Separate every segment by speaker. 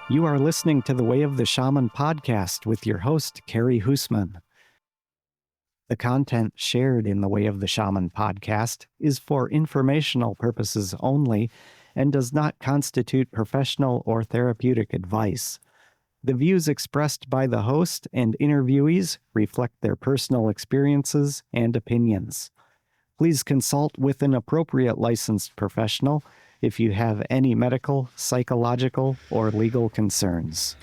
Speaker 1: You are listening to the Way of the Shaman podcast with your host, Kerri Husman. The content shared in the Way of the Shaman podcast is for informational purposes only and does not constitute professional or therapeutic advice. The views expressed by the host and interviewees reflect their personal experiences and opinions. Please consult with an appropriate licensed professional if you have any medical, psychological, or legal concerns.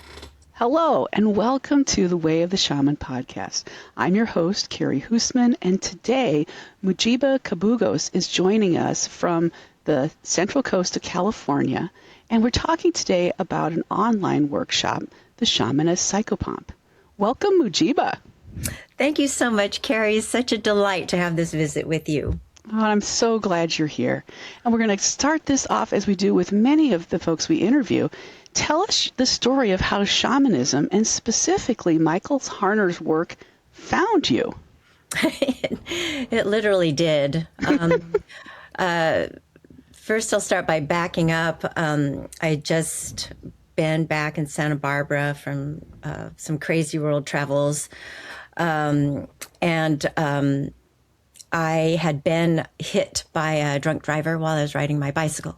Speaker 2: Hello, and welcome to the Way of the Shaman podcast. I'm your host, Kerri Husman, and today, Mujiba Cabugos is joining us from the Central Coast of California, and we're talking today about an online workshop, The Shaman as Psychopomp. Welcome, Mujiba.
Speaker 3: Thank you so much, Kerri. It's such a delight to have this visit with you.
Speaker 2: Oh, I'm so glad you're here. And we're going to start this off as we do with many of the folks we interview. Tell us the story of how shamanism, and specifically Michael Harner's work, found you.
Speaker 3: It literally did. First, I'll start by backing up. I just been back in Santa Barbara from some crazy world travels. I had been hit by a drunk driver while I was riding my bicycle.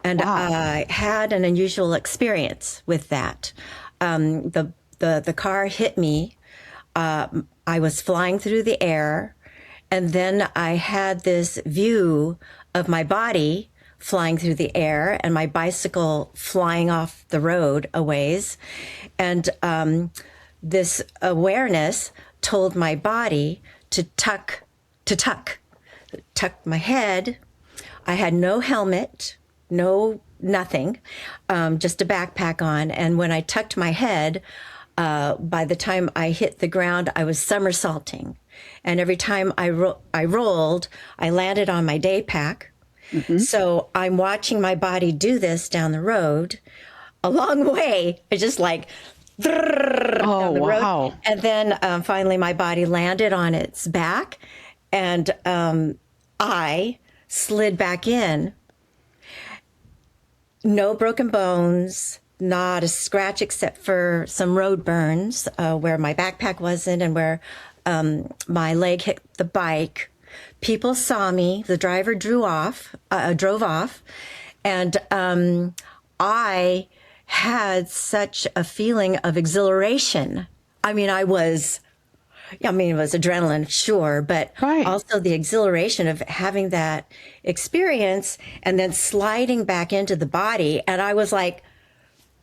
Speaker 3: And wow. I had an unusual experience with that. The car hit me. I was flying through the air, and then I had this view of my body flying through the air and my bicycle flying off the road a ways. And this awareness told my body to tuck my head. I had no helmet, nothing, just a backpack on. And when I tucked my head, by the time I hit the ground, I was somersaulting. And every time I rolled, I landed on my day pack. Mm-hmm. So I'm watching my body do this down the road. Along the way, I just like down the road. And then finally my body landed on its back, and I slid back in. No broken bones, not a scratch except for some road burns where my backpack wasn't and where my leg hit the bike. People saw me. The driver drove off, and I had such a feeling of exhilaration. I mean, it was adrenaline, sure, but also the exhilaration of having that experience and then sliding back into the body. And I was like,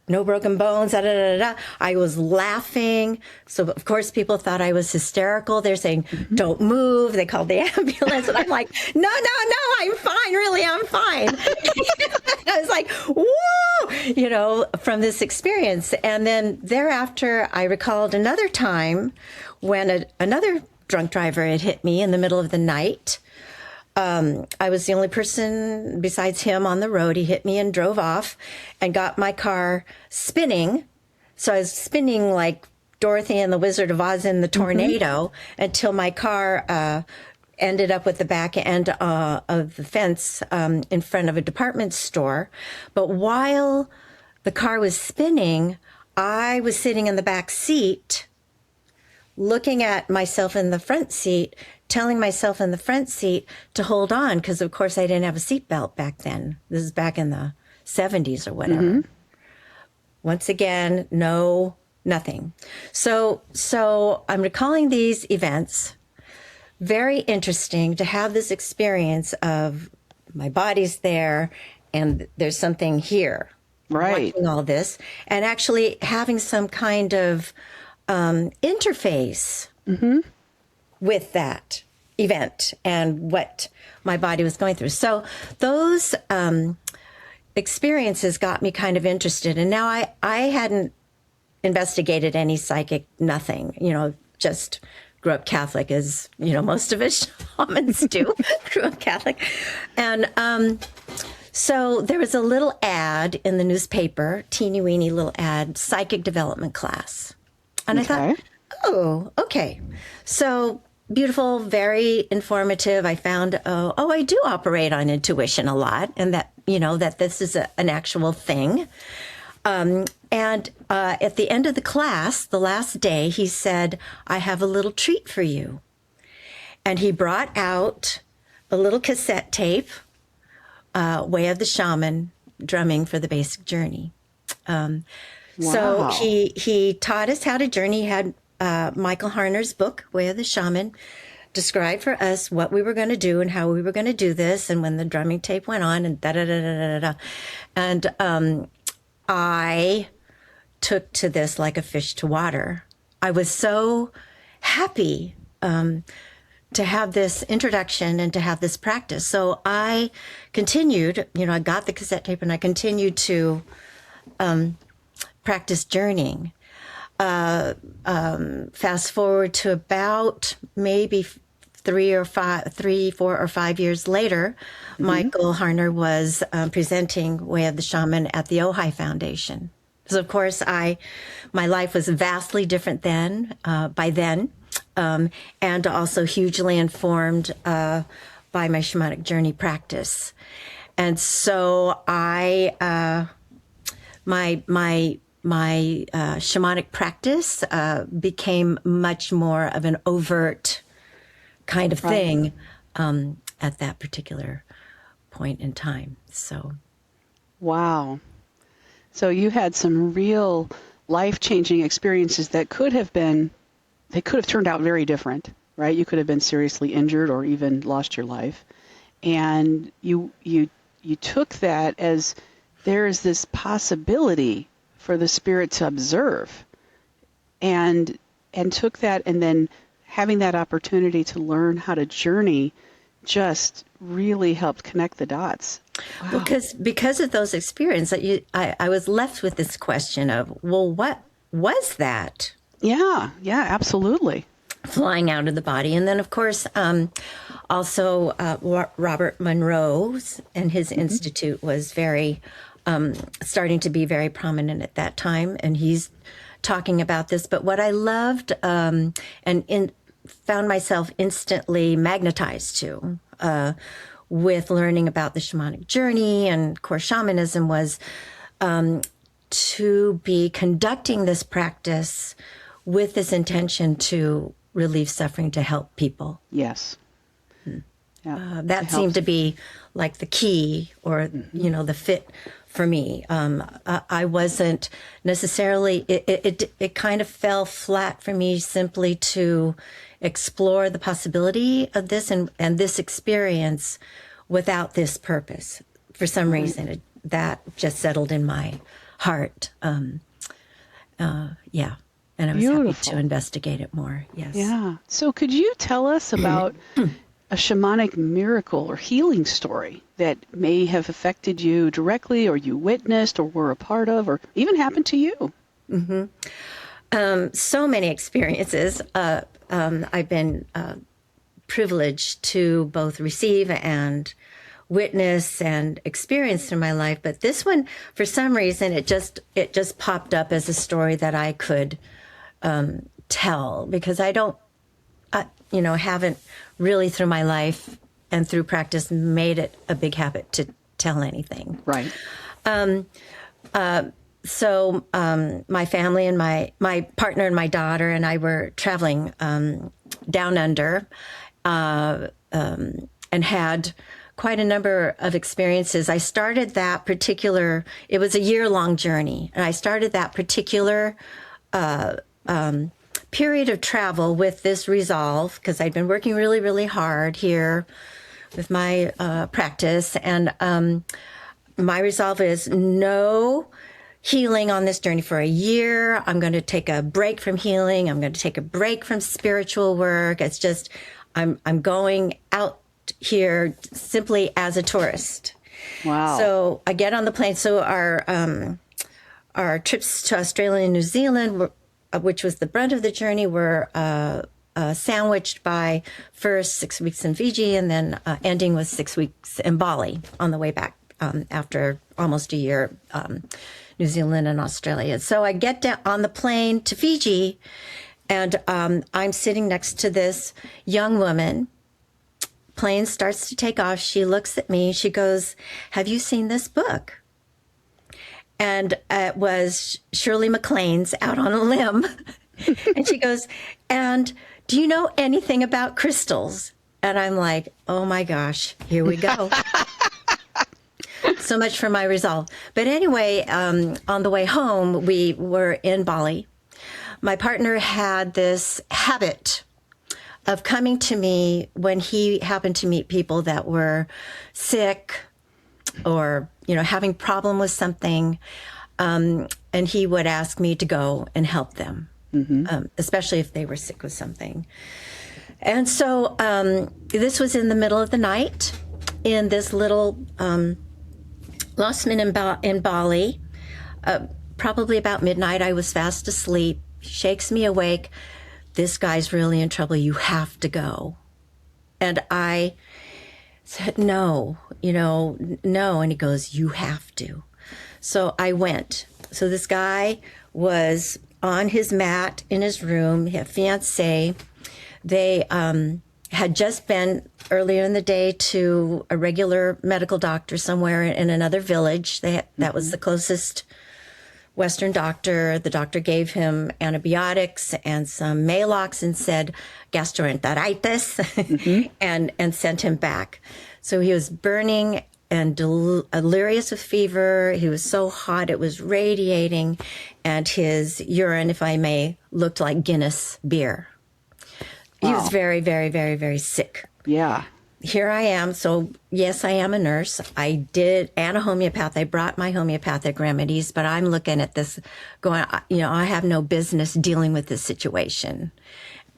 Speaker 3: no broken bones, da, da, da, da. I was laughing. So, of course, people thought I was hysterical. They're saying, don't move. They called the ambulance. And I'm like, no, I'm fine. Really, I'm fine. I was like, whoa, from this experience. And then thereafter, I recalled another time when another drunk driver had hit me in the middle of the night. I was the only person besides him on the road. He hit me and drove off and got my car spinning. So I was spinning like Dorothy and the Wizard of Oz in the tornado until my car ended up with the back end of the fence in front of a department store. But while the car was spinning, I was sitting in the back seat looking at myself in the front seat, telling myself in the front seat to hold on, because of course I didn't have a seatbelt back then. This is back in the 70s or whatever. Mm-hmm. Once again, nothing. So I'm recalling these events. Very interesting to have this experience of my body's there and there's something here.
Speaker 2: Right.
Speaker 3: Watching all this and actually having some kind of interface with that event and what my body was going through. So those experiences got me kind of interested. And now I hadn't investigated any psychic, nothing, just grew up Catholic, as, most of us shamans do, grew up Catholic. And so there was a little ad in the newspaper, teeny weeny little ad, psychic development class. And I thought, oh, okay. So beautiful, very informative. I found, I do operate on intuition a lot, and that, that this is an actual thing. And at the end of the class, the last day, he said, "I have a little treat for you." And he brought out a little cassette tape, Way of the Shaman, drumming for the basic journey. So he taught us how to journey. He had Michael Harner's book, Way of the Shaman, described for us what we were going to do and how we were going to do this. And when the drumming tape went on, and da-da-da-da-da-da. And I took to this like a fish to water. I was so happy to have this introduction and to have this practice. So I continued, I got the cassette tape and I continued to practice journeying. Fast forward to about maybe 4 or 5 years later, Michael Harner was presenting Way of the Shaman at the Ojai Foundation. So of course, my life was vastly different by then, and also hugely informed by my shamanic journey practice. And so my shamanic practice became much more of an overt kind of thing at that particular point in time. So,
Speaker 2: wow. So you had some real life-changing experiences that could have turned out very different, right? You could have been seriously injured or even lost your life. And you took that as there is this possibility for the spirit to observe, and took that, and then having that opportunity to learn how to journey just really helped connect the dots. Wow.
Speaker 3: Because of those experiences, I was left with this question of, well, what was that?
Speaker 2: Yeah, absolutely.
Speaker 3: Flying out of the body. And then, of course, also Robert Monroe's and his institute was very starting to be very prominent at that time, and he's talking about this. But what I loved and found myself instantly magnetized to with learning about the shamanic journey and core shamanism was to be conducting this practice with this intention to relieve suffering, to help people.
Speaker 2: Yes. Yeah.
Speaker 3: That seemed to be like the key, or, the fit for me. I wasn't necessarily, it kind of fell flat for me simply to explore the possibility of this and this experience without this purpose. For some reason, that just settled in my heart. And I was happy to investigate it more. Yes.
Speaker 2: Yeah. So could you tell us about a shamanic miracle or healing story that may have affected you directly, or you witnessed or were a part of, or even happened to you?
Speaker 3: So many experiences. I've been privileged to both receive and witness and experience through my life. But this one, for some reason, it just popped up as a story that I could tell, because I haven't really through my life and through practice made it a big habit to tell anything.
Speaker 2: Right.
Speaker 3: So my family and my partner and my daughter and I were traveling down under and had quite a number of experiences. I started that particular, it was a year-long journey, and I started that particular period of travel with this resolve, because I'd been working really, really hard here with my practice. And my resolve is no healing on this journey for a year. I'm going to take a break from healing. I'm going to take a break from spiritual work. It's just, I'm going out here simply as a tourist.
Speaker 2: Wow.
Speaker 3: So I get on the plane. So our trips to Australia and New Zealand were, which was the brunt of the journey, were sandwiched by first 6 weeks in Fiji and then ending with 6 weeks in Bali on the way back after almost a year, New Zealand and Australia. So I get down on the plane to Fiji, and I'm sitting next to this young woman. Plane starts to take off. She looks at me. She goes, "Have you seen this book?" And it was Shirley MacLaine's Out on a Limb. And she goes, and do you know anything about crystals? And I'm like, oh my gosh, here we go. So much for my resolve. But anyway, on the way home, we were in Bali. My partner had this habit of coming to me when he happened to meet people that were sick or, having problem with something. And he would ask me to go and help them, especially if they were sick with something. And so this was in the middle of the night in this little Husman in Bali. Probably about midnight, I was fast asleep. Shakes me awake. This guy's really in trouble. You have to go. And I said, no. And he goes, you have to. So I went. So this guy was on his mat in his room, he had a fiance. They had just been earlier in the day to a regular medical doctor somewhere in another village. That was the closest Western doctor. The doctor gave him antibiotics and some Maalox and said gastroenteritis and sent him back. So he was burning and delirious with fever. He was so hot, it was radiating. And his urine, if I may, looked like Guinness beer. Wow. He was very, very, very, very sick.
Speaker 2: Yeah.
Speaker 3: Here I am. So, yes, I am a nurse. I did, and a homeopath. I brought my homeopathic remedies, but I'm looking at this going, I have no business dealing with this situation.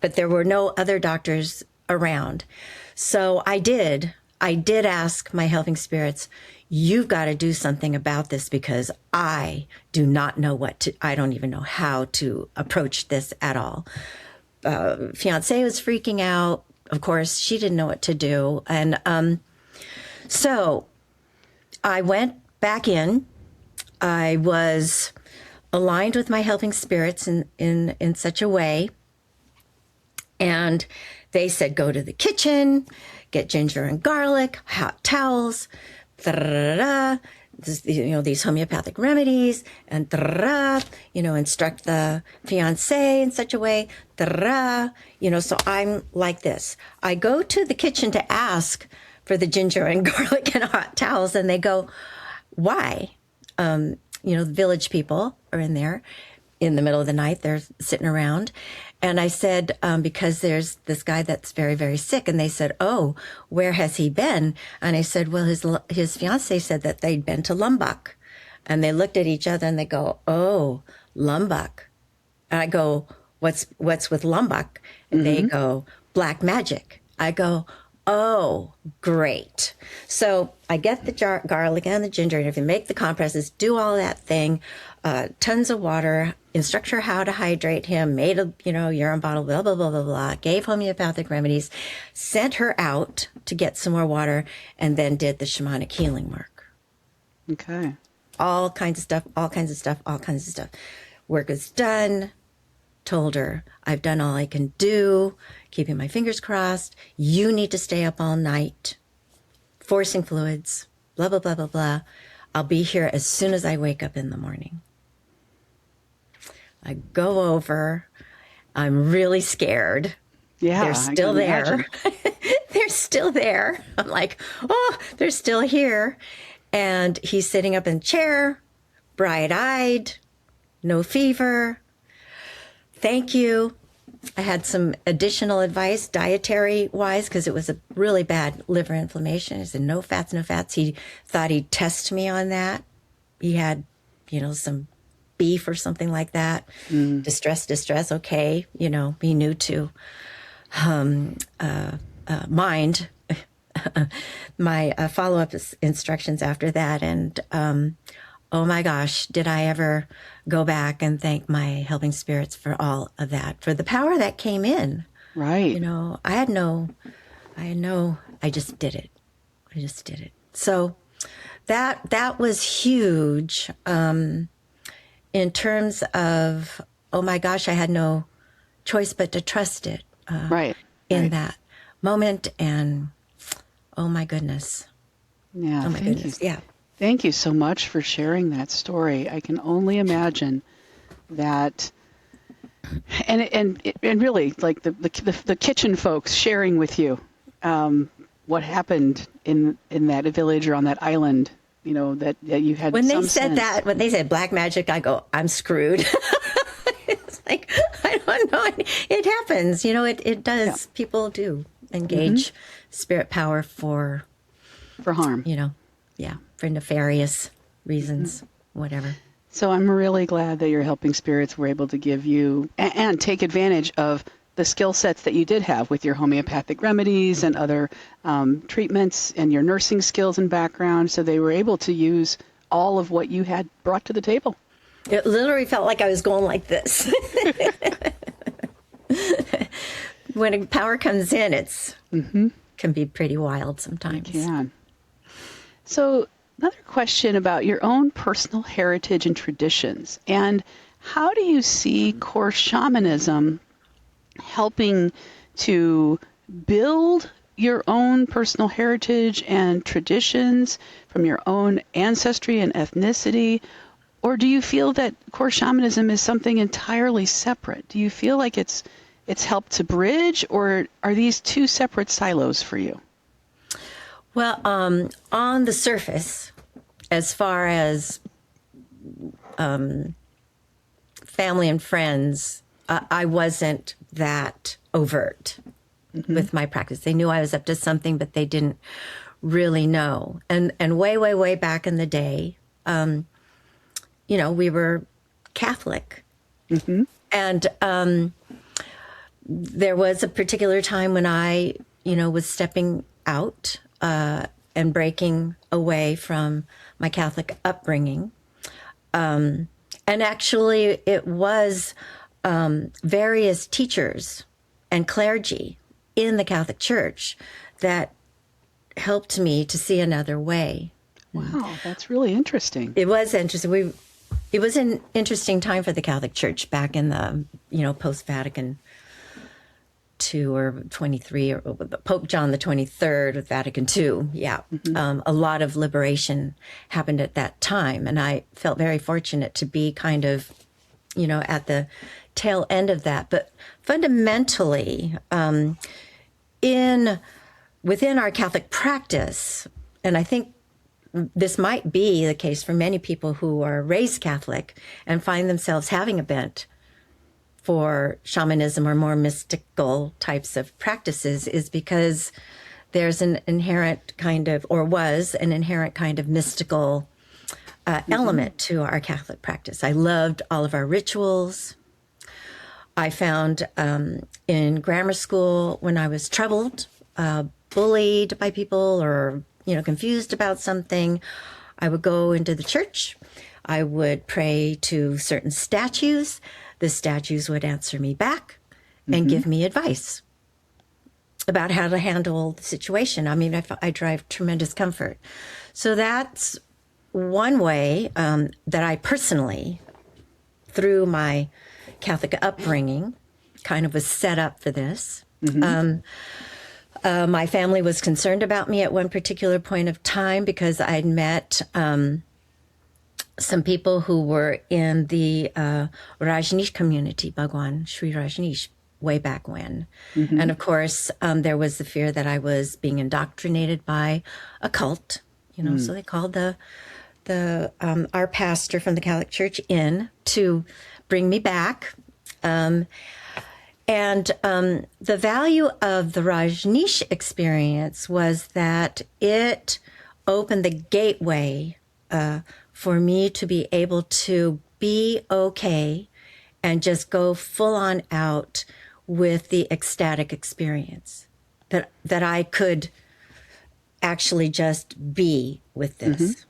Speaker 3: But there were no other doctors around. So I did ask my helping spirits, you've got to do something about this because I do not know I don't even know how to approach this at all. Fiance was freaking out. Of course, she didn't know what to do. And so I went back in. I was aligned with my helping spirits in such a way. And they said, go to the kitchen, get ginger and garlic, hot towels, these homeopathic remedies, and instruct the fiance in such a way, so I'm like this. I go to the kitchen to ask for the ginger and garlic and hot towels, and they go, why? The village people are in there in the middle of the night. They're sitting around. And I said, because there's this guy that's very, very sick. And they said, oh, where has he been? And I said, well, his fiance said that they'd been to Lombok. And they looked at each other and they go, oh, Lombok. And I go, what's with Lombok? And they go, black magic. I go, oh, great. So I get the garlic and the ginger, and if you make the compresses, do all that thing, tons of water, instruct her how to hydrate him, made a, urine bottle, blah, blah, blah, blah, blah, gave homeopathic remedies, sent her out to get some more water, and then did the shamanic healing work.
Speaker 2: Okay.
Speaker 3: All kinds of stuff. Work is done. Told her, I've done all I can do, keeping my fingers crossed. You need to stay up all night, forcing fluids, blah, blah, blah, blah, blah. I'll be here as soon as I wake up in the morning. I go over. I'm really scared.
Speaker 2: Yeah,
Speaker 3: they're still there. They're still there. I'm like, oh, they're still here. And he's sitting up in a chair, bright-eyed, no fever. Thank you. I had some additional advice, dietary-wise, because it was a really bad liver inflammation. I said, no fats, no fats. He thought he'd test me on that. He had, some beef or something like that. Distress. Okay. He knew to mind my follow-up instructions after that. And oh my gosh, did I ever go back and thank my helping spirits for all of that, for the power that came in.
Speaker 2: Right.
Speaker 3: I just did it. So that was huge. In terms of, oh my gosh, I had no choice but to trust it in that moment. And oh my goodness.
Speaker 2: Yeah.
Speaker 3: Oh my goodness. Yeah.
Speaker 2: Thank you so much for sharing that story. I can only imagine that, and really, like the kitchen folks sharing with you what happened in that village or on that island. That you had.
Speaker 3: When they
Speaker 2: some
Speaker 3: said
Speaker 2: sense.
Speaker 3: that, when they said black magic, I go, I'm screwed. It's like, I don't know. It happens. It does. Yeah. People do engage spirit power for
Speaker 2: harm.
Speaker 3: For nefarious reasons, whatever.
Speaker 2: So I'm really glad that your helping spirits were able to give you and take advantage of the skill sets that you did have with your homeopathic remedies and other treatments and your nursing skills and background. So they were able to use all of what you had brought to the table.
Speaker 3: It literally felt like I was going like this. When power comes in, it's can be pretty wild sometimes.
Speaker 2: It can. So another question about your own personal heritage and traditions, and how do you see Core Shamanism helping to build your own personal heritage and traditions from your own ancestry and ethnicity? Or do you feel that Core Shamanism is something entirely separate? Do you feel like it's helped to bridge, or are these two separate silos for you?
Speaker 3: Well, on the surface, as far as family and friends, I wasn't that overt with my practice. They knew I was up to something, but they didn't really know. And way, way, way back in the day, we were Catholic. And there was a particular time when I, was stepping out and breaking away from my Catholic upbringing. And actually, it was various teachers and clergy in the Catholic Church that helped me to see another way.
Speaker 2: Wow, that's really interesting.
Speaker 3: It was interesting. It was an interesting time for the Catholic Church back in the, post-Vatican II or 23, or Pope John the 23rd with Vatican II. Yeah. A lot of liberation happened at that time. And I felt very fortunate to be kind of, at the tail end of that. But fundamentally, within our Catholic practice, and I think this might be the case for many people who are raised Catholic and find themselves having a bent for shamanism or more mystical types of practices, is because there's an inherent kind of, or was an inherent kind of mystical element to our Catholic practice. I loved all of our rituals. I found in grammar school, when I was troubled, bullied by people, or confused about something, I would go into the church. I would pray to certain statues. The statues would answer me back and give me advice about how to handle the situation. I mean, I derive tremendous comfort. So that's one way that I personally, through my Catholic upbringing, kind of was set up for this. My family was concerned about me at one particular point of time because I'd met some people who were in the Rajneesh community, Bhagwan Sri Rajneesh, way back when. And of course, there was the fear that I was being indoctrinated by a cult, so they called our pastor from the Catholic Church in to bring me back. And the value of the Rajneesh experience was that it opened the gateway for me to be able to be okay and just go full on out with the ecstatic experience, that I could actually just be with this.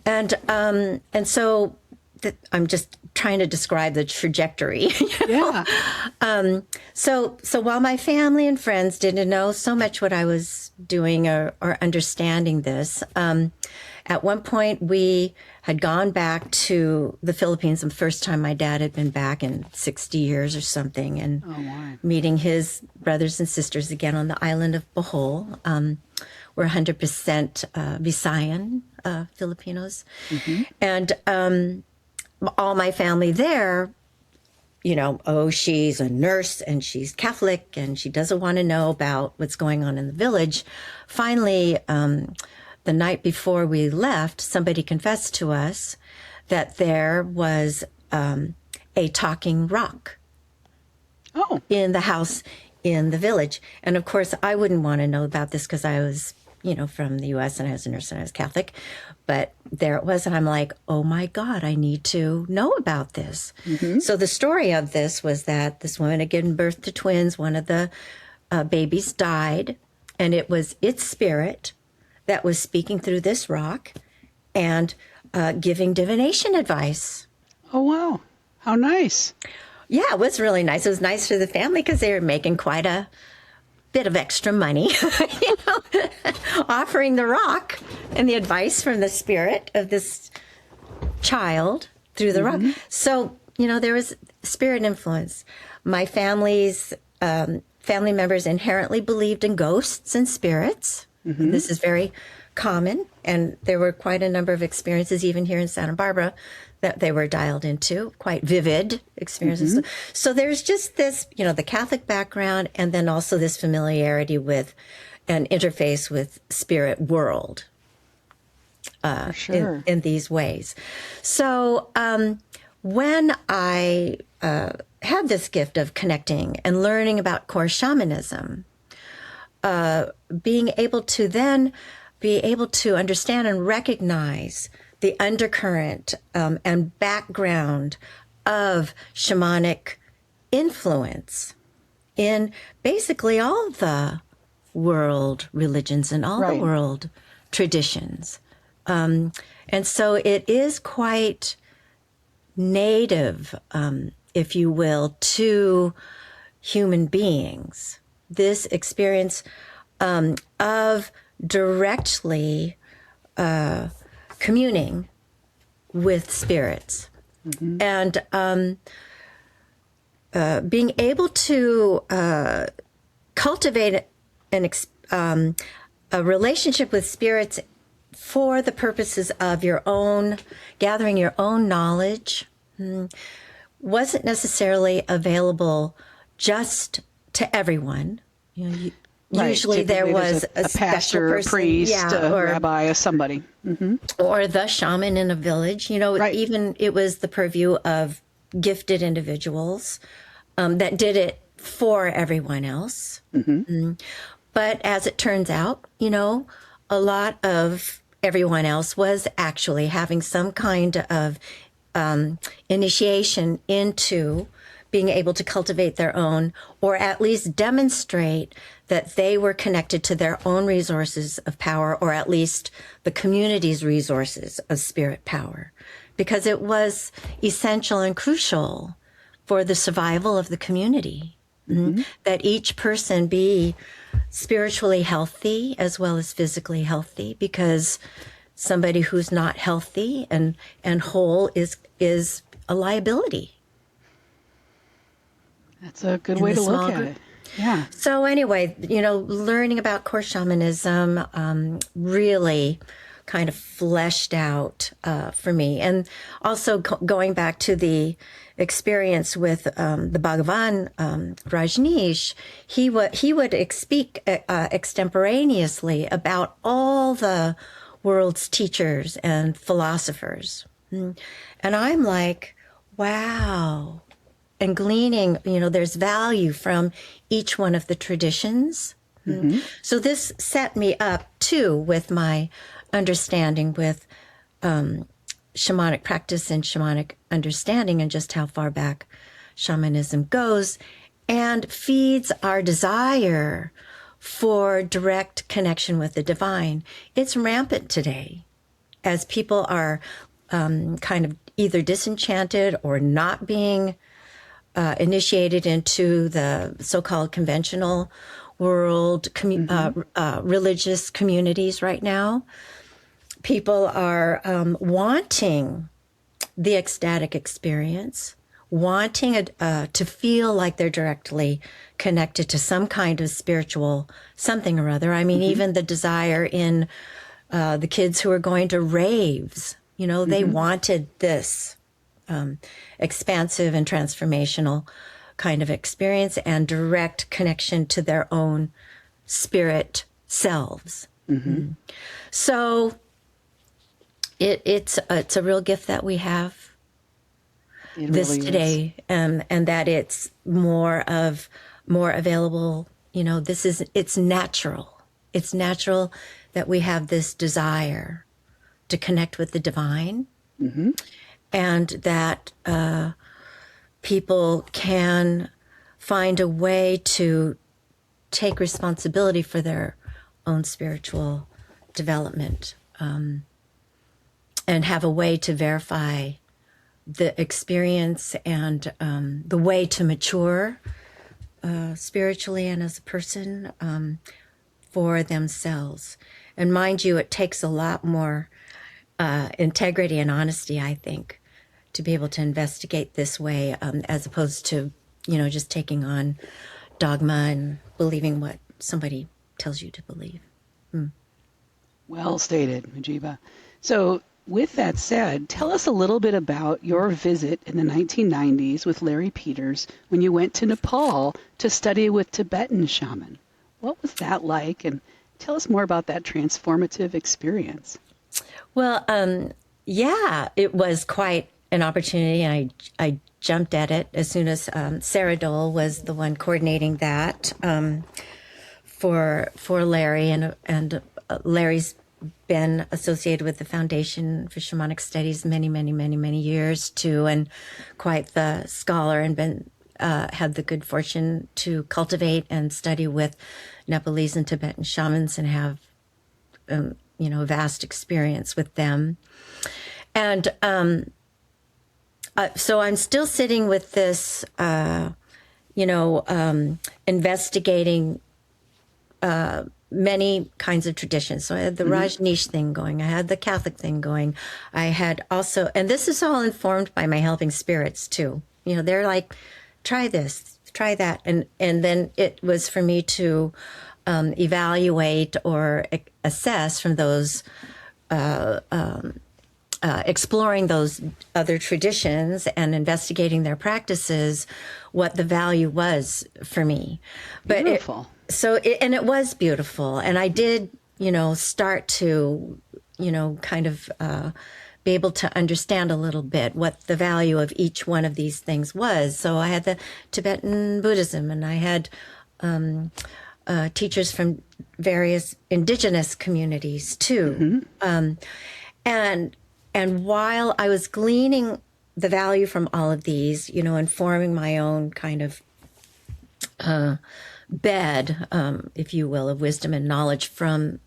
Speaker 3: And so I'm just trying to describe the trajectory. So while my family and friends didn't know so much what I was doing or understanding this, At one point, we had gone back to the Philippines. The first time my dad had been back in 60 years or something, and meeting his brothers and sisters again on the island of Bohol. We're 100% Visayan Filipinos. And all my family there, she's a nurse and she's Catholic and she doesn't want to know about what's going on in the village. Finally, the night before we left, somebody confessed to us that there was a talking rock in the house in the village. And of course, I wouldn't want to know about this because I was, from the U.S. and I was a nurse and I was Catholic. But there it was. And I'm like, oh my God, I need to know about this. So the story of this was that this woman had given birth to twins. One of the babies died, and it was its spirit that was speaking through this rock and giving divination advice.
Speaker 2: Oh, wow. How nice.
Speaker 3: Yeah, it was really nice. It was nice for the family because they were making quite a bit of extra money, offering the rock and the advice from the spirit of this child through the rock. So, there was spirit influence. My family's family members inherently believed in ghosts and spirits. This is very common, and there were quite a number of experiences, even here in Santa Barbara, that they were dialed into, quite vivid experiences. So there's just this, the Catholic background, and then also this familiarity with an interface with spirit world in these ways. So when I had this gift of connecting and learning about Core Shamanism, being able to then be able to understand and recognize the undercurrent and background of shamanic influence in basically all the world religions and all the world traditions. And so it is quite native, if you will, to human beings. This experience of directly communing with spirits and being able to cultivate a relationship with spirits for the purposes of your own, gathering your own knowledge, wasn't necessarily available just to everyone. Usually there was a
Speaker 2: pastor,
Speaker 3: person,
Speaker 2: a priest,
Speaker 3: or
Speaker 2: a rabbi, somebody.
Speaker 3: Or the shaman in a village. Even it was the purview of gifted individuals that did it for everyone else. But as it turns out, a lot of everyone else was actually having some kind of initiation into being able to cultivate their own, or at least demonstrate that they were connected to their own resources of power, or at least the community's resources of spirit power, because it was essential and crucial for the survival of the community, that each person be spiritually healthy as well as physically healthy, because somebody who's not healthy and whole is a liability.
Speaker 2: That's a good way to look at it. Yeah.
Speaker 3: So anyway, learning about Core Shamanism really kind of fleshed out for me. And also going back to the experience with the Bhagavan Rajneesh, he would speak extemporaneously about all the world's teachers and philosophers. And I'm like, wow. And gleaning, there's value from each one of the traditions. So this set me up, too, with my understanding with shamanic practice and shamanic understanding and just how far back shamanism goes, and feeds our desire for direct connection with the divine. It's rampant today as people are kind of either disenchanted or not being initiated into the so-called conventional world religious communities right now. people are wanting the ecstatic experience, wanting to feel like they're directly connected to some kind of spiritual something or other. I mean, even the desire in the kids who are going to raves, they wanted this expansive and transformational kind of experience and direct connection to their own spirit selves. So it's a real gift that we have this today, and that it's more available. It's natural. It's natural that we have this desire to connect with the divine, and that people can find a way to take responsibility for their own spiritual development, and have a way to verify the experience and the way to mature spiritually and as a person for themselves. And mind you, it takes a lot more integrity and honesty, I think, to be able to investigate this way, as opposed to, just taking on dogma and believing what somebody tells you to believe.
Speaker 2: Well stated, Mujiba. So with that said, tell us a little bit about your visit in the 1990s with Larry Peters when you went to Nepal to study with Tibetan shaman. What was that like? And tell us more about that transformative experience.
Speaker 3: Well, yeah, it was quite an opportunity, and I jumped at it as soon as Sarah Dole was the one coordinating that for Larry, and Larry's been associated with the Foundation for Shamanic Studies many years too, and quite the scholar, and been had the good fortune to cultivate and study with Nepalese and Tibetan shamans and have vast experience with them. And so I'm still sitting with this, investigating many kinds of traditions. So I had the Rajneesh thing going. I had the Catholic thing going. I had also, and this is all informed by my helping spirits too. They're like, try this, try that. And then it was for me to evaluate or assess from those, exploring those other traditions and investigating their practices, what the value was for me. But
Speaker 2: Beautiful.
Speaker 3: It was beautiful. And I did, start to, kind of be able to understand a little bit what the value of each one of these things was. So I had the Tibetan Buddhism, and I had teachers from various indigenous communities too. And while I was gleaning the value from all of these, and forming my own kind of bed, if you will, of wisdom and knowledge from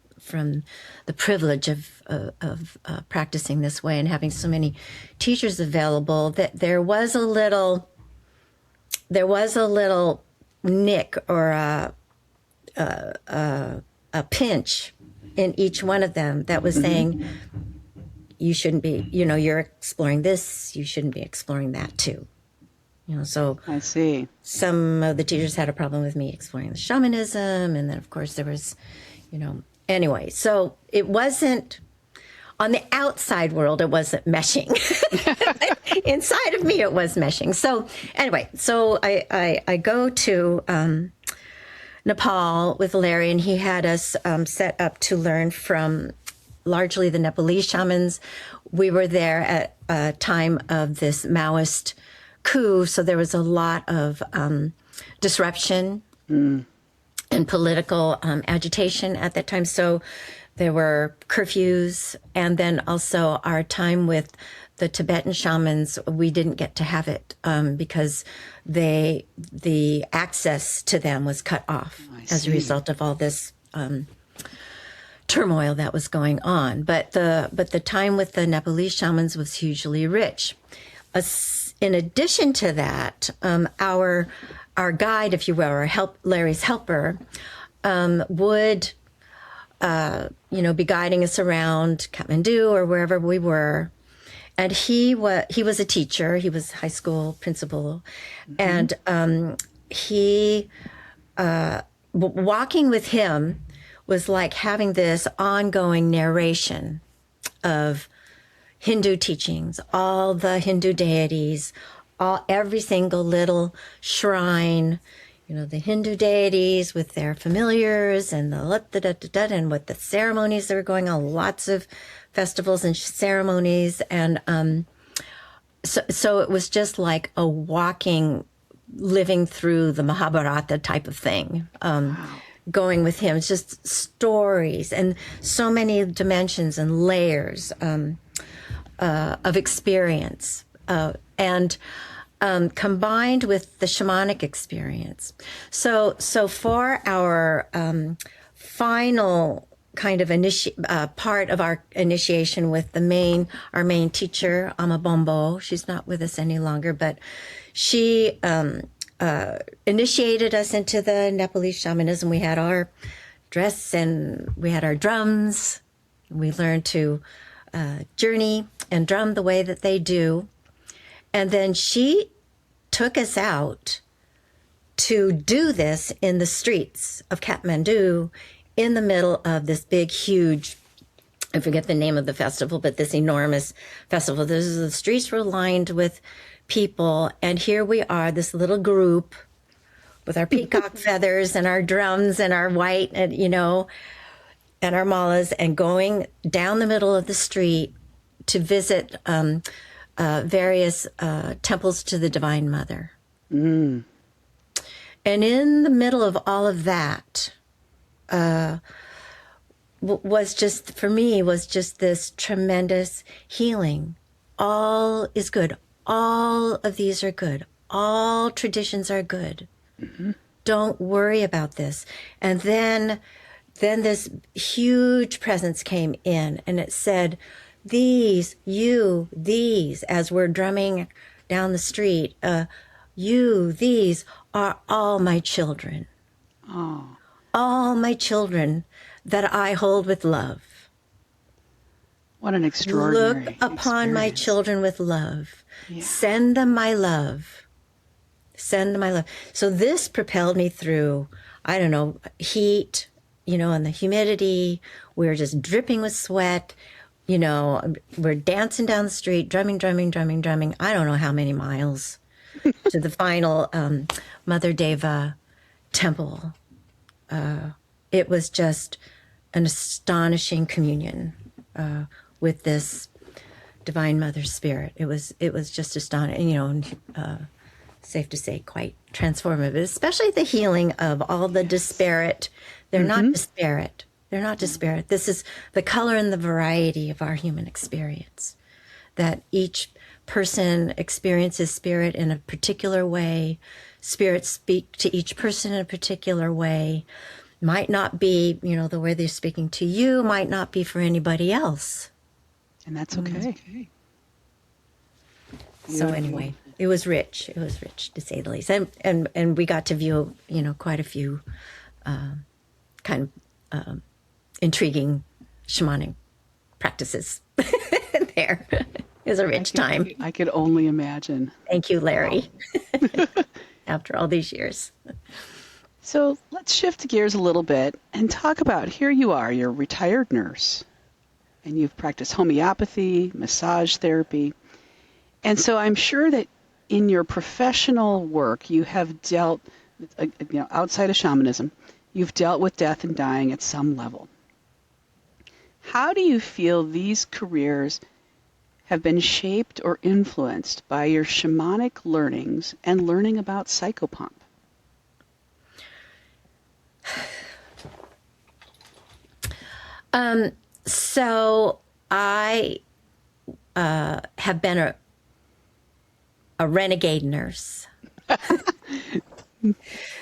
Speaker 3: the privilege of practicing this way and having so many teachers available, that there was a little nick or a pinch in each one of them that was saying, you shouldn't be, you're exploring this, you shouldn't be exploring that too. So
Speaker 2: I see.
Speaker 3: Some of the teachers had a problem with me exploring the shamanism. And then, of course, there was, anyway. So it wasn't, on the outside world, it wasn't meshing. Inside of me, it was meshing. So anyway, so I go to Nepal with Larry, and he had us set up to learn from largely the Nepalese shamans. We were there at a time of this Maoist coup, so there was a lot of disruption and political agitation at that time. So there were curfews, and then also our time with the Tibetan shamans, we didn't get to have it because the access to them was cut off as a result of all this turmoil that was going on. But the time with the Nepalese shamans was hugely rich. In addition to that, our guide, if you will, or Larry's helper, would be guiding us around Kathmandu or wherever we were. And he was a teacher. He was a high school principal. And walking with him was like having this ongoing narration of Hindu teachings, all the Hindu deities, every single little shrine, the Hindu deities with their familiars and and what the ceremonies that were going on, lots of festivals and ceremonies. And so it was just like a walking, living through the Mahabharata type of thing. Going with him, it's just stories and so many dimensions and layers of experience, and combined with the shamanic experience. So for our final kind of part of our initiation with our main teacher, Ama Bombo, she's not with us any longer, but she initiated us into the Nepalese shamanism. We had our dress and we had our drums. We learned to journey and drum the way that they do. And then she took us out to do this in the streets of Kathmandu in the middle of this big, huge, I forget the name of the festival, but this enormous festival. The streets were lined with people, and here we are, this little group with our peacock feathers and our drums and our white, and and our malas, and going down the middle of the street to visit various temples to the Divine Mother. And in the middle of all of that was just this tremendous healing. All is good. All of these are good. All traditions are good. Don't worry about this. And then this huge presence came in, and it said, these, as we're drumming down the street, these are all my children.
Speaker 2: Oh.
Speaker 3: All my children that I hold with love.
Speaker 2: What an extraordinary
Speaker 3: Look upon my children with love.
Speaker 2: Yeah.
Speaker 3: Send them my love. Send them my love. So this propelled me through, heat, and the humidity. We were just dripping with sweat. We're dancing down the street, drumming. I don't know how many miles to the final Mother Deva temple. It was just an astonishing communion with this Divine Mother Spirit. It was just astonishing, safe to say, quite transformative, especially the healing of all the disparate. They're not disparate. They're not disparate. This is the color and the variety of our human experience, that each person experiences spirit in a particular way. Spirits speak to each person in a particular way. Might not be, the way they're speaking to you might not be for anybody else.
Speaker 2: And that's okay.
Speaker 3: So anyway, it was rich. It was rich, to say the least. And we got to view, quite a few intriguing shamanic practices there. It was a rich time.
Speaker 2: I could only imagine.
Speaker 3: Thank you, Larry. Wow. After all these years.
Speaker 2: So let's shift gears a little bit and talk about, here you are, you're a retired nurse, and you've practiced homeopathy, massage therapy. And so I'm sure that in your professional work, you have dealt, outside of shamanism, you've dealt with death and dying at some level. How do you feel these careers have been shaped or influenced by your shamanic learnings and learning about Psychopomp?
Speaker 3: So I have been a renegade nurse.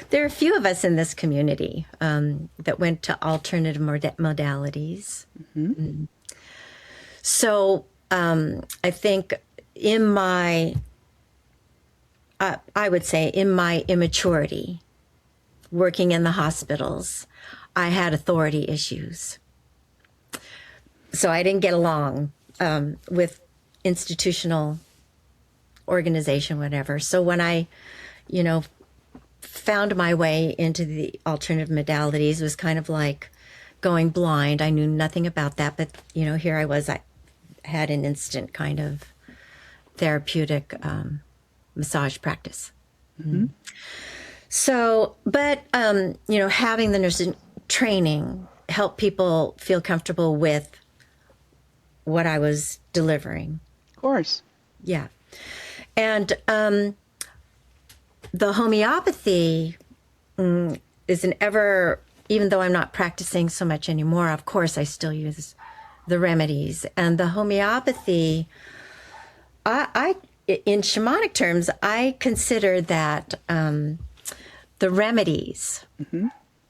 Speaker 3: There are a few of us in this community that went to alternative modalities. Mm-hmm. So I think I would say in my immaturity, working in the hospitals, I had authority issues. So I didn't get along with institutional organization, whatever. So when I, found my way into the alternative modalities, it was kind of like going blind. I knew nothing about that, but here I was. I had an instant kind of therapeutic massage practice. Mm-hmm. So, but having the nursing training helped people feel comfortable with what I was delivering.
Speaker 2: Of course.
Speaker 3: Yeah. And the homeopathy is even though I'm not practicing so much anymore, of course I still use the remedies. And the homeopathy, I in shamanic terms, I consider that the remedies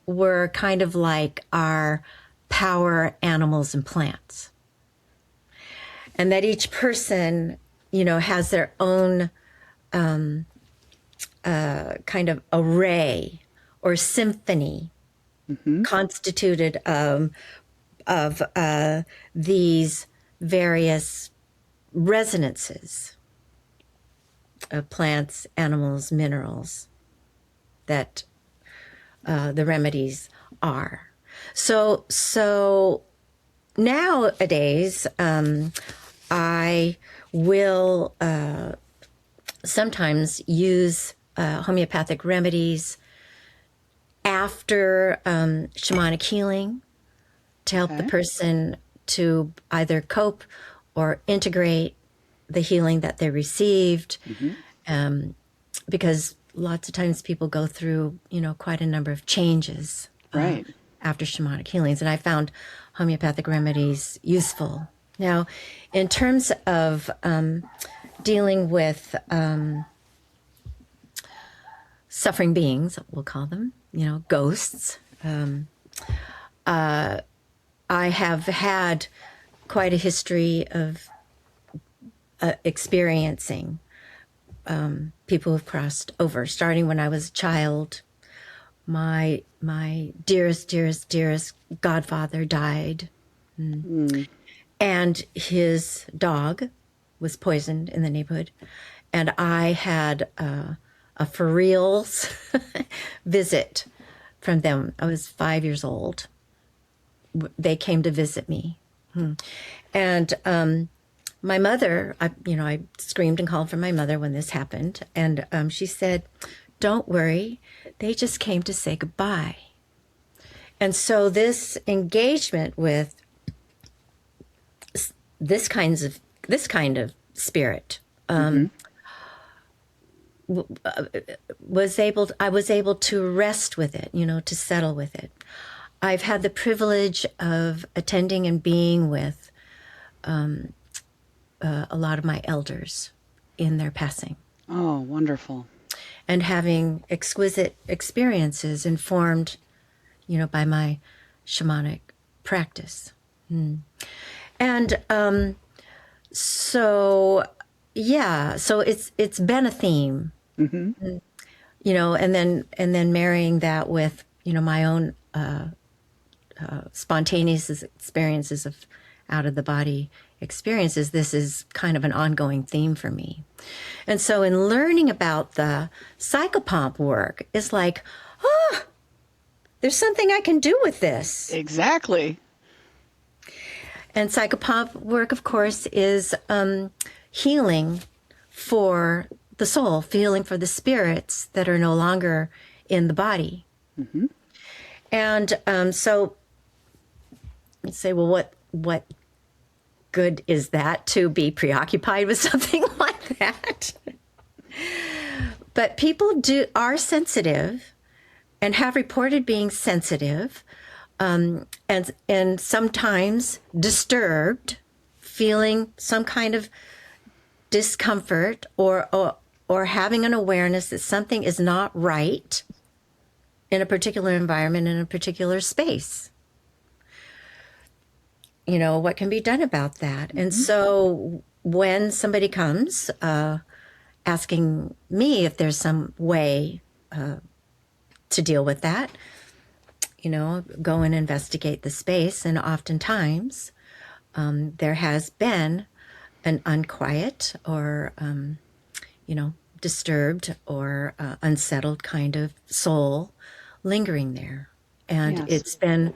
Speaker 3: were kind of like our power animals and plants. And that each person, has their own kind of array or symphony constituted of these various resonances of plants, animals, minerals that the remedies are. So nowadays, I will sometimes use homeopathic remedies after shamanic healing to help the person to either cope or integrate the healing that they received. Because lots of times people go through, quite a number of changes after shamanic healings. And I found homeopathic remedies useful. Now, in terms of dealing with suffering beings, we'll call them, ghosts, I have had quite a history of experiencing people who've crossed over. Starting when I was a child, my dearest godfather died. And his dog was poisoned in the neighborhood. And I had a for reals visit from them. I was 5 years old. They came to visit me. And my mother, I screamed and called for my mother when this happened. And she said, "Don't worry, they just came to say goodbye." And so this engagement with this kind of spirit I was able to rest with it, to settle with it. I've had the privilege of attending and being with a lot of my elders in their passing.
Speaker 2: Oh, wonderful.
Speaker 3: And having exquisite experiences informed, by my shamanic practice. And so it's been a theme, and then marrying that with, my own spontaneous experiences of out of the body experiences. This is kind of an ongoing theme for me. And so in learning about the Psychopomp work, it's like, there's something I can do with this.
Speaker 2: Exactly.
Speaker 3: And Psychopomp work, of course, is healing for the soul, healing for the spirits that are no longer in the body. And so you say, well, what good is that to be preoccupied with something like that? But people are sensitive and have reported being sensitive, and sometimes disturbed, feeling some kind of discomfort or having an awareness that something is not right in a particular environment, in a particular space. What can be done about that? And so when somebody comes asking me if there's some way to deal with that, go and investigate the space. And oftentimes there has been an unquiet or, disturbed or unsettled kind of soul lingering there. And
Speaker 2: Yes.
Speaker 3: it's been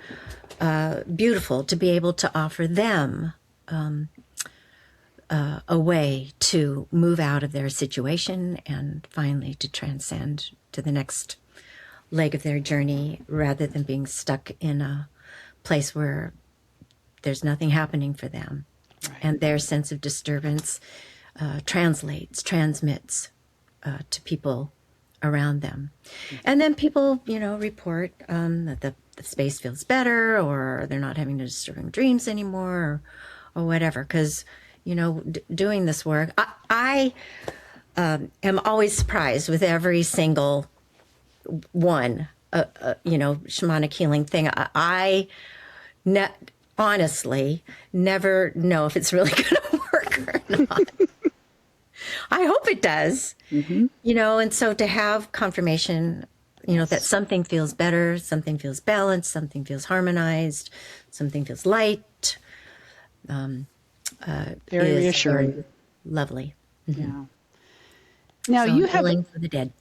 Speaker 3: beautiful to be able to offer them a way to move out of their situation and finally to transcend to the next leg of their journey rather than being stuck in a place where there's nothing happening for them.
Speaker 2: Right.
Speaker 3: And their sense of disturbance transmits to people around them. And then people, report that the space feels better, or they're not having disturbing dreams anymore, or whatever. Because, doing this work, I am always surprised with every single one, shamanic healing thing. Honestly never know if it's really going to work or not. I hope it does, and so to have confirmation, that something feels better, something feels balanced, something feels harmonized, something feels light.
Speaker 2: Very reassuring.
Speaker 3: Very lovely.
Speaker 2: Yeah. Now
Speaker 3: So
Speaker 2: you have
Speaker 3: healing for the dead.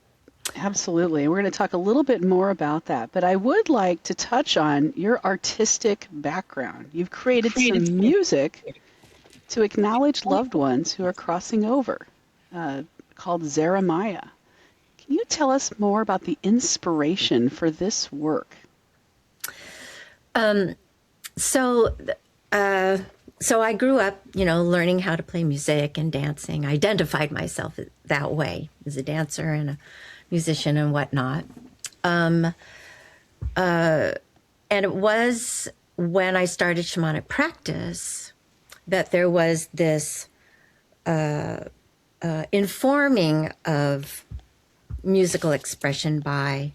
Speaker 2: Absolutely. We're going to talk a little bit more about that, but I would like to touch on your artistic background. You've created some music to acknowledge loved ones who are crossing over, called Jeremiah. Can you tell us more about the inspiration for this work?
Speaker 3: So I grew up, learning how to play music and dancing. I identified myself that way as a dancer and a musician and whatnot. And it was when I started shamanic practice that there was this informing of musical expression by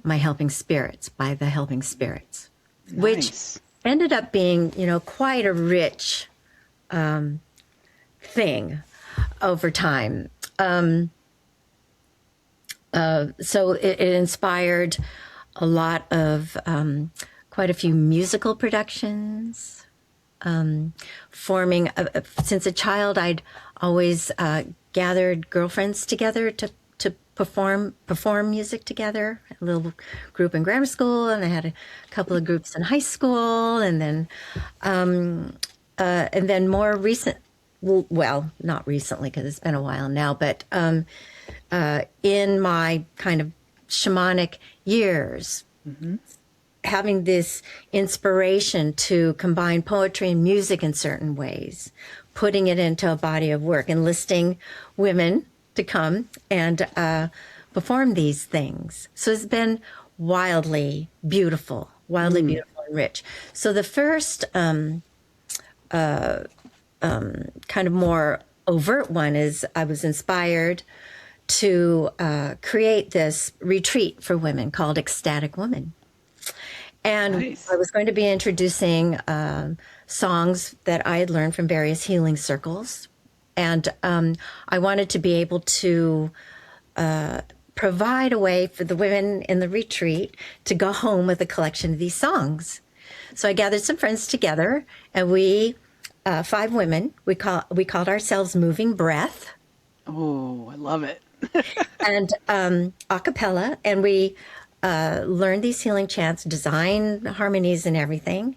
Speaker 3: my helping spirits, by the helping spirits,
Speaker 2: Nice.
Speaker 3: which ended up being, quite a rich thing over time. So it inspired a lot of quite a few musical productions. Forming, since a child, I'd always gathered girlfriends together to perform music together. A little group in grammar school, and I had a couple of groups in high school, and then more recent. Well, not recently because it's been a while now, but in my kind of shamanic years, having this inspiration to combine poetry and music in certain ways, putting it into a body of work, enlisting women to come and perform these things. So it's been wildly beautiful and rich. So the first kind of more overt one is I was inspired to create this retreat for women called Ecstatic Woman. And
Speaker 2: Nice.
Speaker 3: I was going to be introducing songs that I had learned from various healing circles. And I wanted to be able to provide a way for the women in the retreat to go home with a collection of these songs. So I gathered some friends together, and we, 5 women, we called ourselves Moving Breath.
Speaker 2: Oh, I love it.
Speaker 3: And a cappella, and we learned these healing chants, designed harmonies and everything,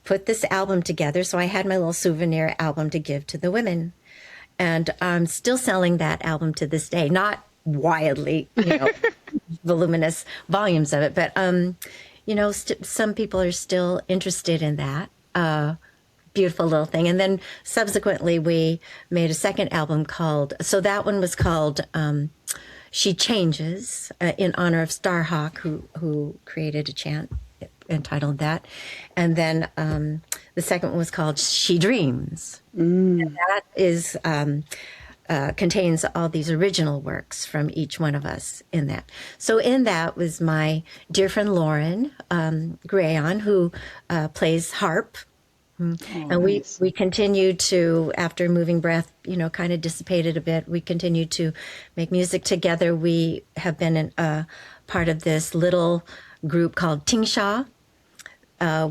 Speaker 3: put this album together. So I had my little souvenir album to give to the women. And I'm still selling that album to this day. Not wildly, voluminous volumes of it, but, some people are still interested in that. Beautiful little thing. And then subsequently we made a second album so that one was called She Changes, in honor of Starhawk, who created a chant entitled that. And then the second one was called She Dreams. And that is contains all these original works from each one of us in that. So in that was my dear friend Lauren Grayon, who plays harp. And we continued to, after Moving Breath, kind of dissipated a bit, we continued to make music together. We have been part of this little group called Tingsha.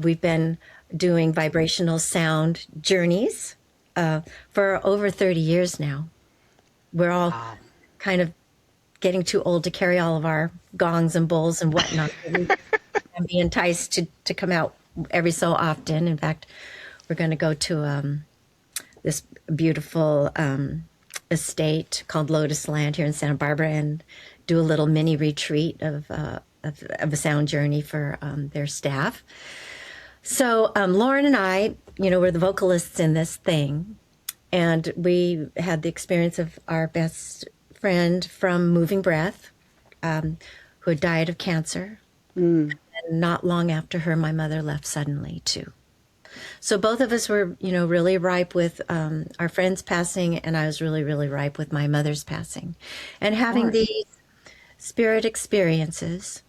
Speaker 3: We've been doing vibrational sound journeys for over 30 years now. We're all kind of getting too old to carry all of our gongs and bowls and whatnot. And be enticed to come out every so often. In fact, we're going to go to this beautiful estate called Lotus Land here in Santa Barbara and do a little mini retreat of a sound journey for their staff. So Lauren and I, we're the vocalists in this thing, and we had the experience of our best friend from Moving Breath, who had died of cancer. And not long after her, my mother left suddenly too. So both of us were, really ripe with our friends passing, and I was really, really ripe with my mother's passing, and having these spirit experiences.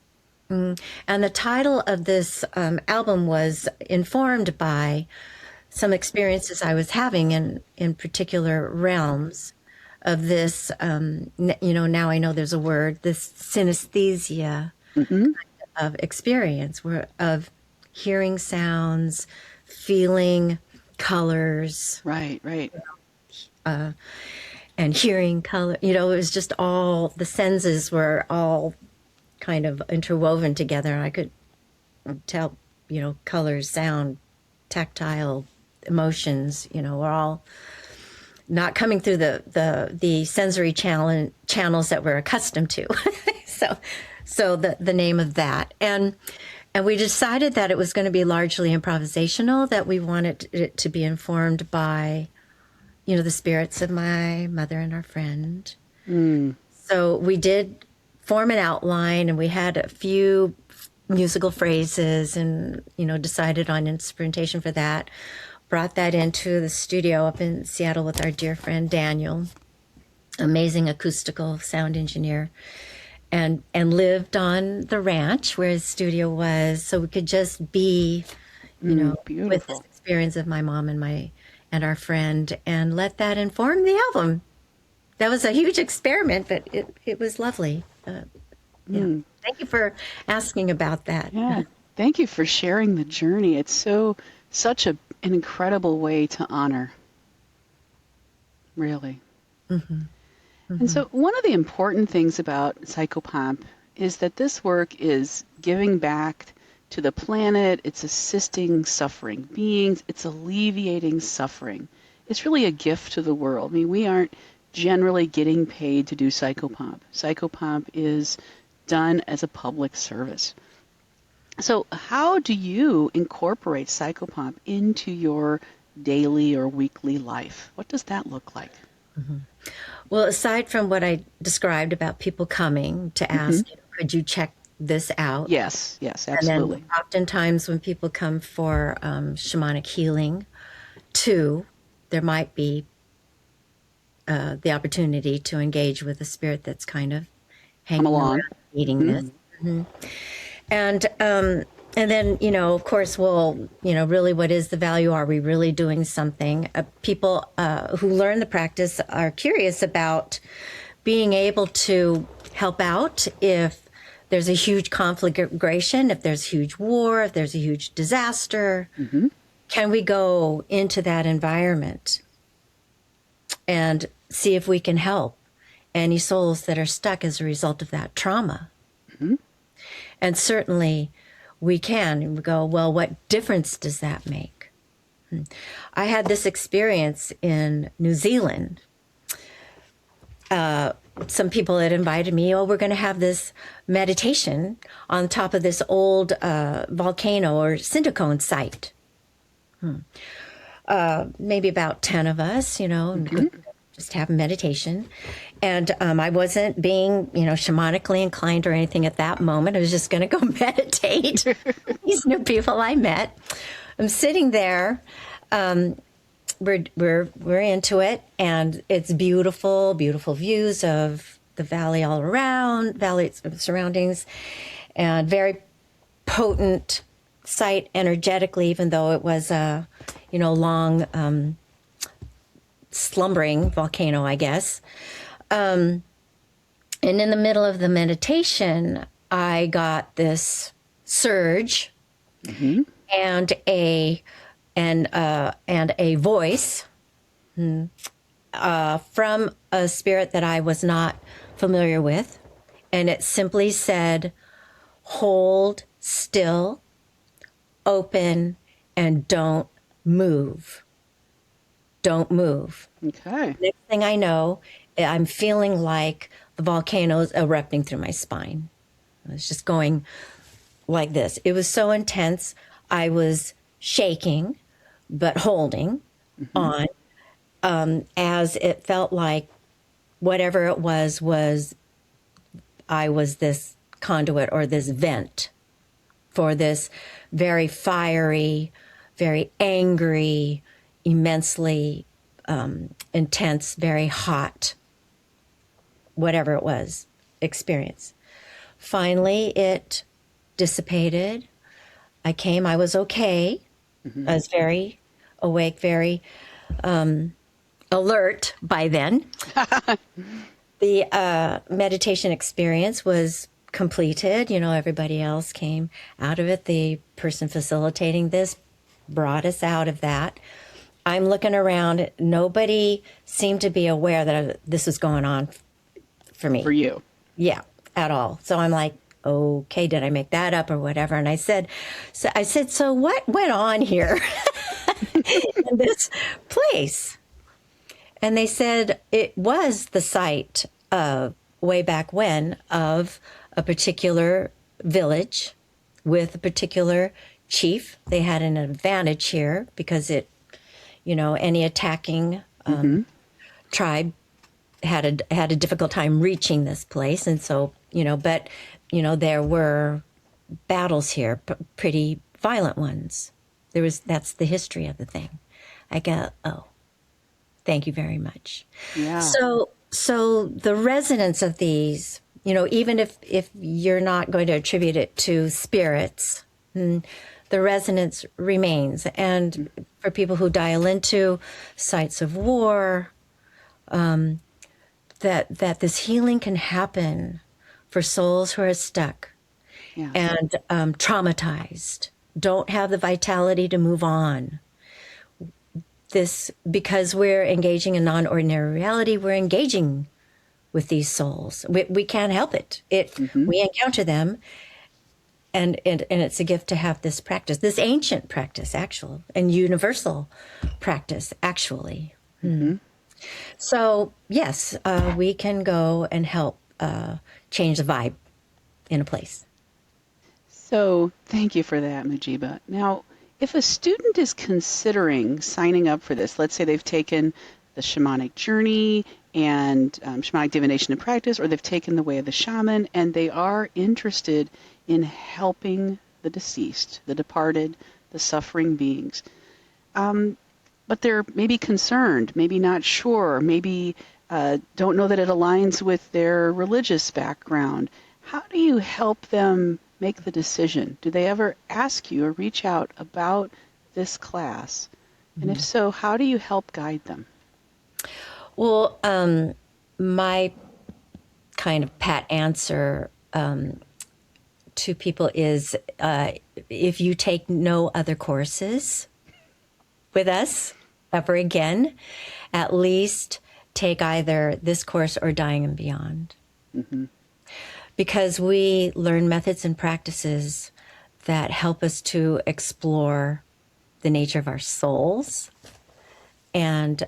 Speaker 3: And the title of this album was informed by some experiences I was having in particular realms of this, now I know there's a word, this synesthesia kind of experience, of hearing sounds, feeling colors.
Speaker 2: Right.
Speaker 3: And hearing color. It was just all, the senses were all kind of interwoven together. I could tell, colors, sound, tactile emotions, were all not coming through the sensory channels that we're accustomed to. So the name of that. And we decided that it was going to be largely improvisational, that we wanted it to be informed by, the spirits of my mother and our friend. So we did form an outline, and we had a few musical phrases and, decided on instrumentation for that. Brought that into the studio up in Seattle with our dear friend Daniel, amazing acoustical sound engineer, and lived on the ranch where his studio was, so we could just be, with this experience of my mom and our friend, and let that inform the album. That was a huge experiment, but it was lovely. Thank you for asking about that.
Speaker 2: Yeah, thank you for sharing the journey. It's such an incredible way to honor, really. And so one of the important things about Psychopomp is that this work is giving back to the planet, it's assisting suffering beings, it's alleviating suffering. It's really a gift to the world. I mean, we aren't generally getting paid to do Psychopomp. Psychopomp is done as a public service. So how do you incorporate Psychopomp into your daily or weekly life? What does that look like?
Speaker 3: Well, aside from what I described about people coming to ask, could you check this out?
Speaker 2: Yes, absolutely.
Speaker 3: And then oftentimes when people come for shamanic healing, too, there might be the opportunity to engage with a spirit that's kind of hanging around, eating this. And then, of course, really what is the value? Are we really doing something? People who learn the practice are curious about being able to help out if there's a huge conflagration, if there's huge war, if there's a huge disaster. Can we go into that environment and see if we can help any souls that are stuck as a result of that trauma? And certainly we can. And we go, well, what difference does that make? I had this experience in New Zealand. Some people had invited me, we're going to have this meditation on top of this old volcano or cinder cone site. Maybe about 10 of us, just have a meditation. And I wasn't being, shamanically inclined or anything at that moment. I was just going to go meditate. These new people I met. I'm sitting there. We're into it, and it's beautiful, beautiful views of the valley all around, valley surroundings, and very potent site energetically, even though it was a, long slumbering volcano, I guess. And in the middle of the meditation, I got this surge, and a voice from a spirit that I was not familiar with, and it simply said, "Hold still, open, and don't move. Don't move."
Speaker 2: Okay.
Speaker 3: Next thing I know, I'm feeling like the volcano's erupting through my spine. I was just going like this. It was so intense. I was shaking, but holding on, as it felt like whatever it was I was this conduit or this vent for this very fiery, very angry, immensely intense, very hot, whatever it was, experience. Finally, it dissipated. I was okay. I was very awake, very alert by then. The meditation experience was completed. Everybody else came out of it. The person facilitating this brought us out of that. I'm looking around. Nobody seemed to be aware that this was going on for me.
Speaker 2: For you.
Speaker 3: Yeah, at all. So I'm like, okay, did I make that up or whatever? And I said, so what went on here in this place? And they said it was the site way back when of a particular village with a particular chief. They had an advantage here because any attacking tribe had a difficult time reaching this place. And so, there were battles here, pretty violent ones. That's the history of the thing. I go, oh, thank you very much.
Speaker 2: Yeah.
Speaker 3: So the resonance of these, even if you're not going to attribute it to spirits, the resonance remains. And for people who dial into sites of war, that this healing can happen for souls who are stuck and traumatized, don't have the vitality to move on. Because we're engaging in non-ordinary reality, we're engaging with these souls. We can't help it. We encounter them, and it's a gift to have this practice, this ancient practice, actual and universal practice, actually. So yes, we can go and help change the vibe in a place.
Speaker 2: So thank you for that, Mujiba. Now, if a student is considering signing up for this, let's say they've taken the shamanic journey and shamanic divination and practice, or they've taken the way of the shaman, and they are interested in helping the deceased, the departed, the suffering beings, but they're maybe concerned, maybe not sure, maybe don't know that it aligns with their religious background. How do you help them make the decision? Do they ever ask you or reach out about this class? And if so, how do you help guide them?
Speaker 3: Well, my kind of pat answer to people is if you take no other courses with us ever again, at least take either this course or Dying and Beyond. Because we learn methods and practices that help us to explore the nature of our souls and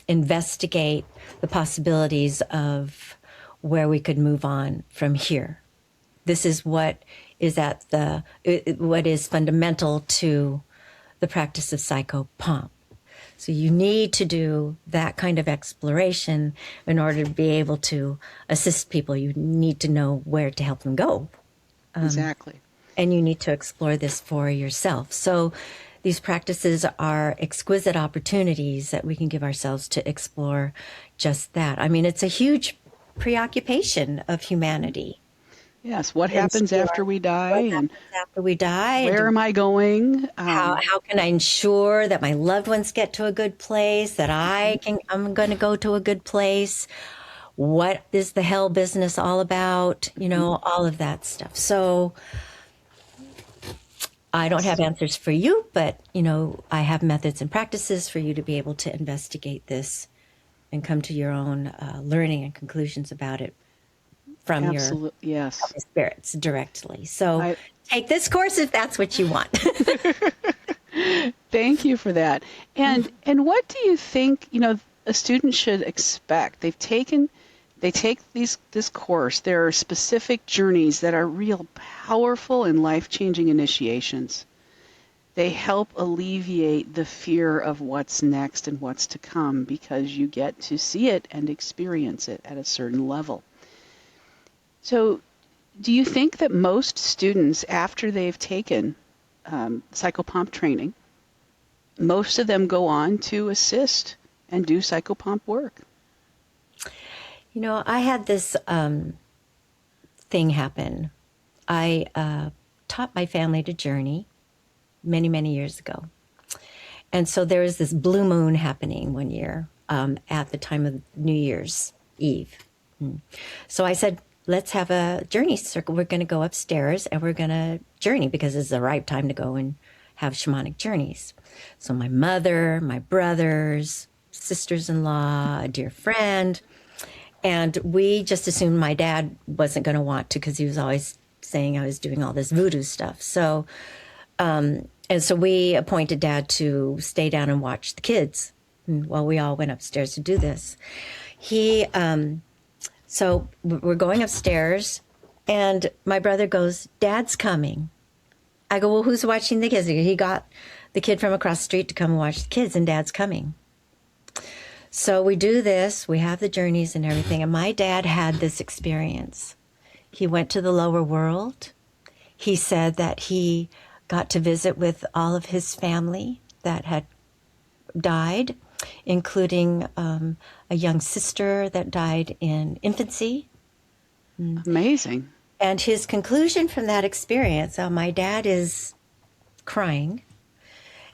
Speaker 3: investigate the possibilities of where we could move on from here. This is what is what is fundamental to the practice of Psychopomp. So you need to do that kind of exploration in order to be able to assist people. You need to know where to help them go.
Speaker 2: Exactly.
Speaker 3: And you need to explore this for yourself. So these practices are exquisite opportunities that we can give ourselves to explore just that. I mean, it's a huge preoccupation of humanity.
Speaker 2: Yes. What happens after we die?
Speaker 3: What happens after we die?
Speaker 2: Where am I going?
Speaker 3: How can I ensure that my loved ones get to a good place, that I'm going to go to a good place? What is the hell business all about? All of that stuff. So I don't have answers for you, but, I have methods and practices for you to be able to investigate this and come to your own learning and conclusions about it from
Speaker 2: Absolutely.
Speaker 3: your
Speaker 2: Yes.
Speaker 3: spirits directly. So
Speaker 2: I
Speaker 3: take this course if that's what you want.
Speaker 2: thank you for that. And what do you think, a student should expect? They take this course. There are specific journeys that are real powerful and life-changing initiations. They help alleviate the fear of what's next and what's to come because you get to see it and experience it at a certain level. So do you think that most students, after they've taken Psychopomp training, most of them go on to assist and do Psychopomp work?
Speaker 3: I had this thing happen. I taught my family to journey many, many years ago. And so there was this blue moon happening one year at the time of New Year's Eve. So I said, let's have a journey circle. We're going to go upstairs and we're going to journey because it's the right time to go and have shamanic journeys. So my mother, my brothers, sisters-in-law, a dear friend, and we just assumed my dad wasn't going to want to because he was always saying I was doing all this voodoo stuff. So, and so we appointed Dad to stay down and watch the kids while we all went upstairs to do this. So we're going upstairs, and my brother goes, Dad's coming. I go, well, who's watching the kids? He got the kid from across the street to come and watch the kids, and Dad's coming. So we do this, we have the journeys and everything, and my dad had this experience. He went to the lower world. He said that he got to visit with all of his family that had died, including a young sister that died in infancy.
Speaker 2: Amazing.
Speaker 3: And his conclusion from that experience, my dad is crying,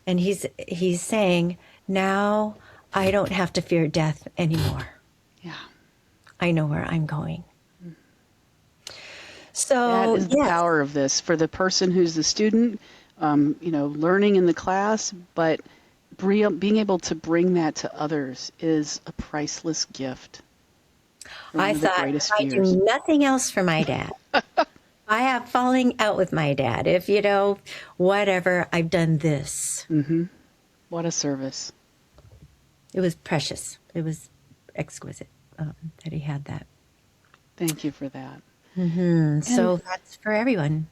Speaker 3: and he's saying, now I don't have to fear death anymore.
Speaker 2: Yeah.
Speaker 3: I know where I'm going. So
Speaker 2: that is the power of this for the person who's the student, learning in the class, but being able to bring that to others is a priceless gift.
Speaker 3: I thought I do nothing else for my dad. I have falling out with my dad. If, whatever, I've done this.
Speaker 2: Mm-hmm. What a service.
Speaker 3: It was precious. It was exquisite that he had that.
Speaker 2: Thank you for that.
Speaker 3: Mm-hmm. So that's for everyone.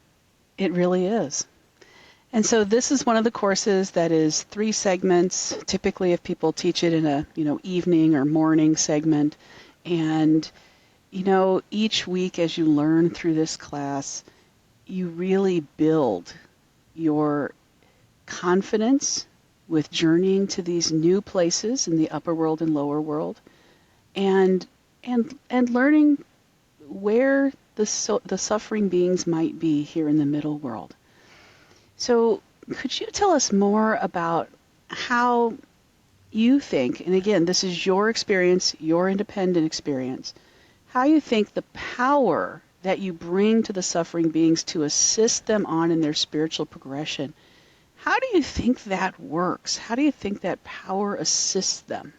Speaker 2: It really is. And so this is one of the courses that is 3 segments. Typically, if people teach it in a evening or morning segment, and each week as you learn through this class, you really build your confidence with journeying to these new places in the upper world and lower world, and learning where the suffering beings might be here in the middle world. So could you tell us more about how you think, and again, this is your experience, your independent experience, how you think the power that you bring to the suffering beings to assist them on in their spiritual progression, how do you think that works? How do you think that power assists them?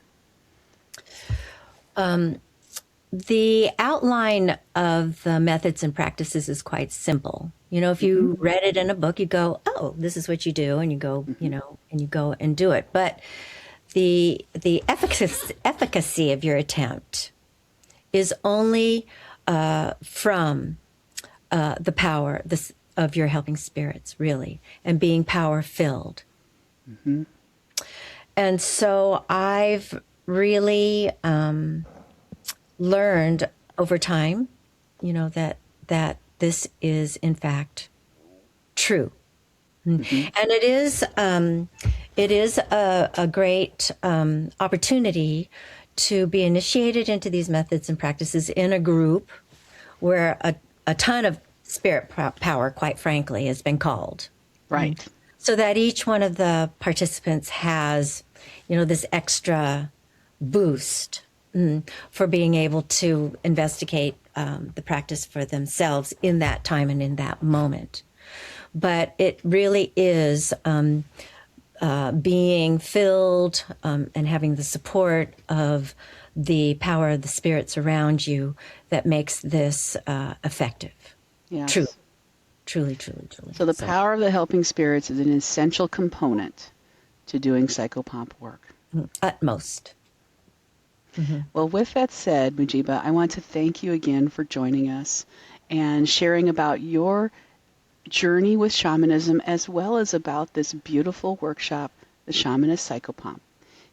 Speaker 3: The outline of the methods and practices is quite simple. If you read it in a book, you go, oh, this is what you do, and you go, and you go and do it. But the efficacy of your attempt is only from the power of your helping spirits, really, and being power-filled. Mm-hmm. And so I've really learned over time, that this is in fact true. Mm-hmm. And it is a great opportunity to be initiated into these methods and practices in a group where a ton of spirit power, quite frankly, has been called.
Speaker 2: Right.
Speaker 3: So that each one of the participants has, this extra boost for being able to investigate the practice for themselves in that time and in that moment. but it really is being filled and having the support of the power of the spirits around you that makes this effective.
Speaker 2: Yes.
Speaker 3: Truly.
Speaker 2: So the power of the helping spirits is an essential component to doing Psychopomp work.
Speaker 3: Utmost. Mm-hmm.
Speaker 2: Well, with that said, Mujiba, I want to thank you again for joining us and sharing about your journey with shamanism, as well as about this beautiful workshop, the Shamanist Psychopomp.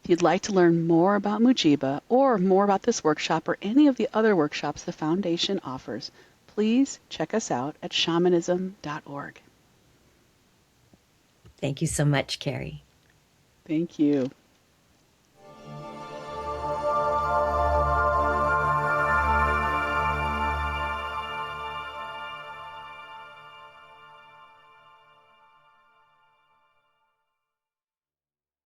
Speaker 2: If you'd like to learn more about Mujiba or more about this workshop or any of the other workshops the Foundation offers, please check us out at shamanism.org.
Speaker 3: Thank you so much, Kerri.
Speaker 2: Thank you.